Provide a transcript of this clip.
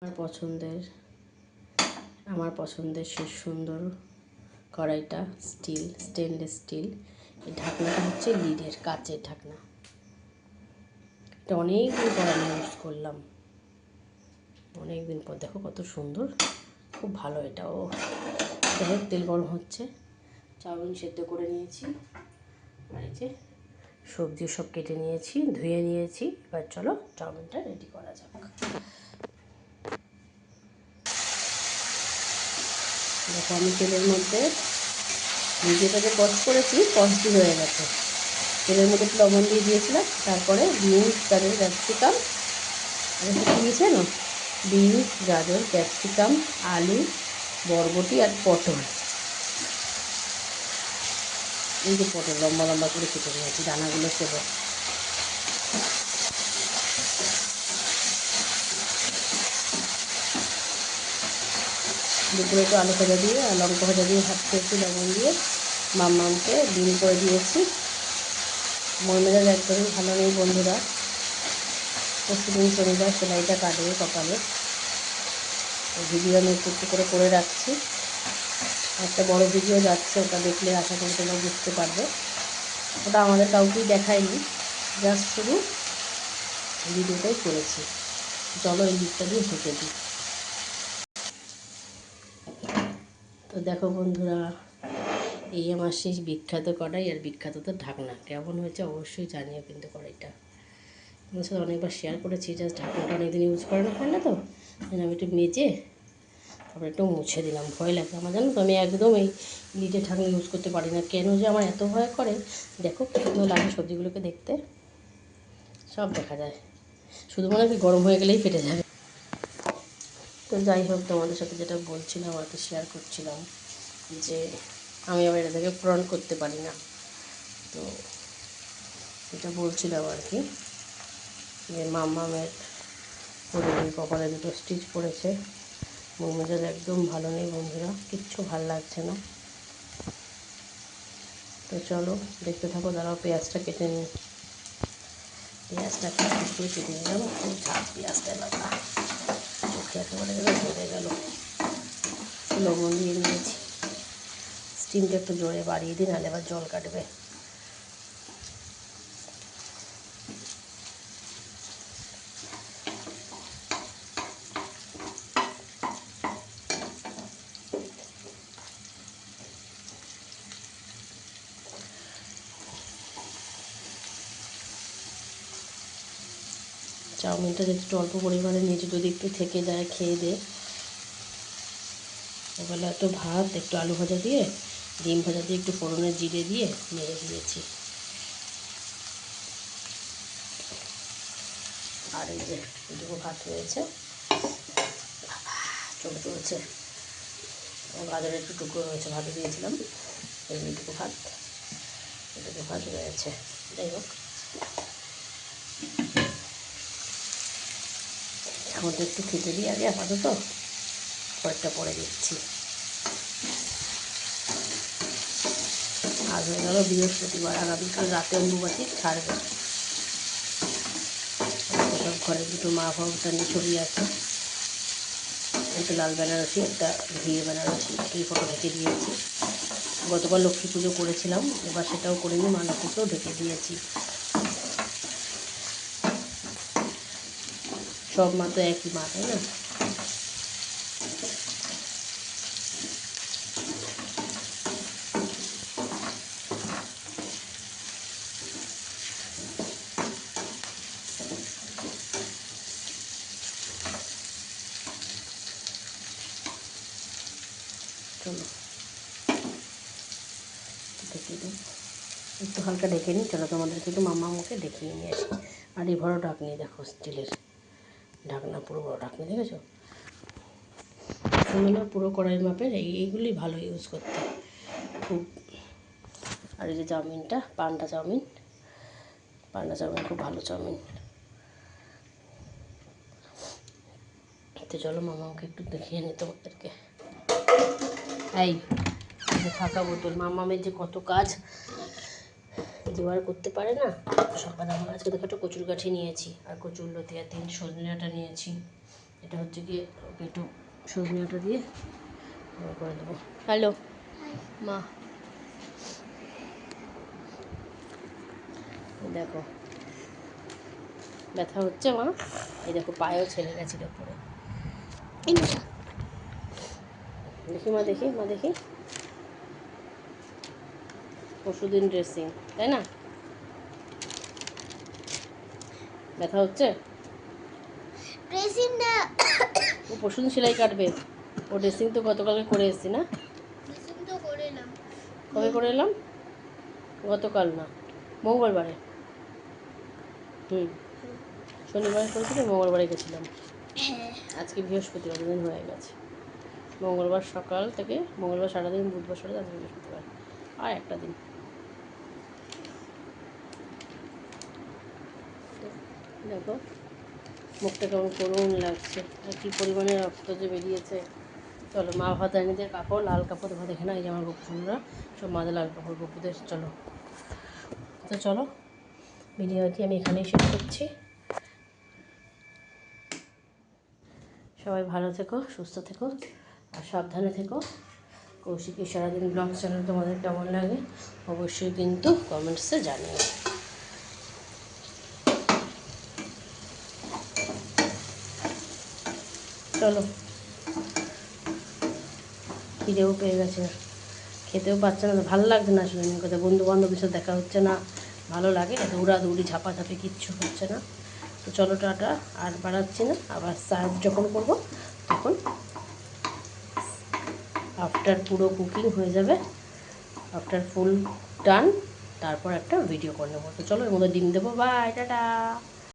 আমার পছন্দের সেই সুন্দর কড়াইটা স্টেনলেস স্টিল। এই ঢাকনাটা হচ্ছে লিডের কাচের ঢাকনা। এটা অনেকদিন পর আমি ইউজ করলাম, অনেকদিন পর। দেখো কত সুন্দর, খুব ভালো এটাও। যাই তেল গরম হচ্ছে, চাউমিন সেদ্ধ করে নিয়েছি, আর এই যে সবজি সব কেটে নিয়েছি, ধুয়ে নিয়েছি। এবার চলো চাউমিনটা রেডি করা যাক। দেখো আমি তেলের মধ্যে ভিডিওটা যে পজ করেছি, পজটি হয়ে গেছে। তেলের মধ্যে একটু লবণ দিয়ে দিয়েছিলাম, তারপরে বিনস, গাজর, ক্যাপসিকাম, দিয়েছে না, বিনস, গাজর, ক্যাপসিকাম, আলু, বরবটি আর পটল। এই যে পটল লম্বা লম্বা করে কেটে নিয়েছি, দানাগুলো ছিল। দুপুরে একটু আলু ভাজা দিয়ে আর লঙ্কা ভাজা দিয়ে ভাত খেয়েছি লবণ দিয়ে। মাম্মামকে ডিম করে দিয়েছি। মন মেজাজ একদমই ভালো নেই বন্ধুরা। পরশুদিন শনিবার, সেলাইটা কাটবে সকালে। ভিডিও আমি একটু একটু করে রাখছি। একটা বড় ভিডিও যাচ্ছে, ওটা দেখলে আশা করি তোমরা বুঝতে পারবে। ওটা আমাদের কাউকেই দেখায়নি, জাস্ট শুধু ভিডিওটাই করেছি। চলো এই দিকটা দিয়ে ঢেকে দিই। তো দেখো বন্ধুরা, এই আমার সেই বিখ্যাত কড়াই আর বিখ্যাত তো ঢাকনা। কেমন হয়েছে অবশ্যই জানিও কিন্তু কড়াইটা। আমার সাথে অনেকবার শেয়ার করেছি, জাস্ট ঢাকনাটা অনেকদিন ইউজ করানো হয় না, তো আমি একটু মেজে তারপরে একটু মুছে দিলাম। ভয় লাগে আমার, জানো তো, আমি একদম এই লিডের ঢাকনা ইউজ করতে পারি না। কেন যে আমার এত ভয় করে, দেখো কি সুন্দর লাগে সবজিগুলোকে দেখতে, সব দেখা যায়। শুধু মনে হয় গরম হয়ে গেলেই ফেটে যাবে। তো যাই হোক, তোমাদের সাথে যেটা বলছিলাম আর কি, শেয়ার করছিলাম যে আমি আবার এটা থেকে পূরণ করতে পারি না। তো এটা বলছিলাম আর কি, যে মাম্মামের কপালে দুটো স্টিচ পড়েছে। মন মেজাজ একদম ভালো নেই বন্ধুরা, কিচ্ছু ভাল লাগছে না। তো চলো দেখতে থাকো, দাঁড়াও পেঁয়াজটা কেটে নিই। পেঁয়াজটা একটু কেটে নিলাম, খুব ঝাল পেঁয়াজটা লাগা, চোখে একেবারে ধরে গেল। লবণ দিয়ে নিয়েছি। স্টিমটা একটু জোরে বাড়িয়ে দিই, নাহলে আবার জল কাটবে। চাউমিনটা যদি একটু অল্প পরিমাণে নিয়েছি, যদি একটু থেকে যায় খেয়ে দে। ওবেলা একটু ভাত, একটু আলু ভাজা দিয়ে, ডিম ভাজা দিয়ে, একটু ফোড়নের জিরে দিয়ে নেড়ে দিয়েছি। আর এই যে এটুকু ভাত রয়েছে, চোখ চলছে। গাজরের একটু টুকরো রয়েছে, ভাতে দিয়েছিলাম। এইটুকু ভাত রয়েছে। যাই হোক, এখন তো একটু খেতে দিই আগে আপাতত, কয়েকটা পরে দিচ্ছি। আজ হয়ে গেল বৃহস্পতিবার, আগামীকাল রাতে অম্বুবাচী ছাড়বে। সব ঘরে দুটো মা ভগবানের ছবি আছে, একটা লাল বেনারসি, একটা ঘিয়ে বেনারসি, এই ফটো ঢেকে দিয়েছি। গতকাল লক্ষ্মী পুজো করেছিলাম, এবার সেটাও করে নিয়ে মা লক্ষ্মীকেও ঢেকে দিয়েছি। সব মা তো একই মা, তাই না? চলো ঢেকে দিই, একটু হালকা ঢেকে নিই। চলো তোমাদেরকে একটু মাম্মা মুখে দেখিয়ে নিয়ে আসি। আর এই বড়ো ঢাকনি দেখো, স্টিলের ঢাকনা, পুরো বড়ো ঢাকনি, দেখেছো? সুন্দর পুরো কড়াইয়ের মাপের। এইগুলি ভালো ইউজ করতে খুব। আর এই যে চাউমিনটা, পান্ডা চাউমিন খুব ভালো চাউমিন। তো চলো মামাকে একটু দেখিয়ে নিই তোমাদেরকে। এই ফাঁকা বোতল, মামামের যে কত কাজ, জোগাড় করতে পারে না। সকালে আমার আজকে দেখো একটা কচুর কাঠি নিয়েছি, আর কচুর লতি, আর 3 সজনে ডাঁটা নিয়েছি, এটা হচ্ছে গিয়ে ওকে একটু সজনেটা দিয়ে করে দেবো। হ্যালো মা, দেখো ব্যথা হচ্ছে মা, এই দেখো পায়েও ছেড়ে গেছিল পরে। দেখি মা, দেখি মা, দেখি পরশুদিন ড্রেসিং, তাই না? ব্যথা হচ্ছে? ও পরশুদিন সেলাই কাটবে, ও ড্রেসিং তো গতকালকে করে এসেছি না? কবে করে এলাম? গতকাল না, মঙ্গলবারে। শনিবারে করেছিল, মঙ্গলবারে গেছিলাম। আজকে বৃহস্পতিবার, দিন হয়ে গেছে। মঙ্গলবার সকাল থেকে, মঙ্গলবার সারাদিন, বুধবার সারা আজকে বৃহস্পতিবার, আর একটা দিন। দেখো মুখটা কেমন করুণ লাগছে, আর কী পরিমাণে রক্ত যে বেরিয়েছে। চলো মা ভাতানিদের কাপড়, লাল কাপড় তোমার দেখে না, এই যে আমার গপুরা সব মাদের লাল কাপড় গপুদের। চলো তো চলো, ভিডিওটি আমি এখানেই শেষ করছি। সবাই ভালো থেকো, সুস্থ থেকো, আর সাবধানে থেকো। কৌশিকী সারাদিন ব্লগ চ্যানেল তোমাদের কেমন লাগে অবশ্যই কিন্তু কমেন্টসে জানিও। চলো, খিদেও পেয়ে গেছে না, খেতেও পাচ্ছে না, ভালো লাগছে না আসলে কথা। বন্ধু বান্ধবের সাথে দেখা হচ্ছে না, ভালো লাগে না, দৌড়াদৌড়ি ঝাপাঝাপি কিচ্ছু হচ্ছে না। তো চলো টাটা, আর বাড়াচ্ছি না, আবার সার্ভ যখন করবো তখন আফটার পুরো কুকিং হয়ে যাবে, আফটার ফুল ডান, তারপর একটা ভিডিও করে নেবো। তো চলো এর মধ্যে ডিম দেবো। Bye, tata.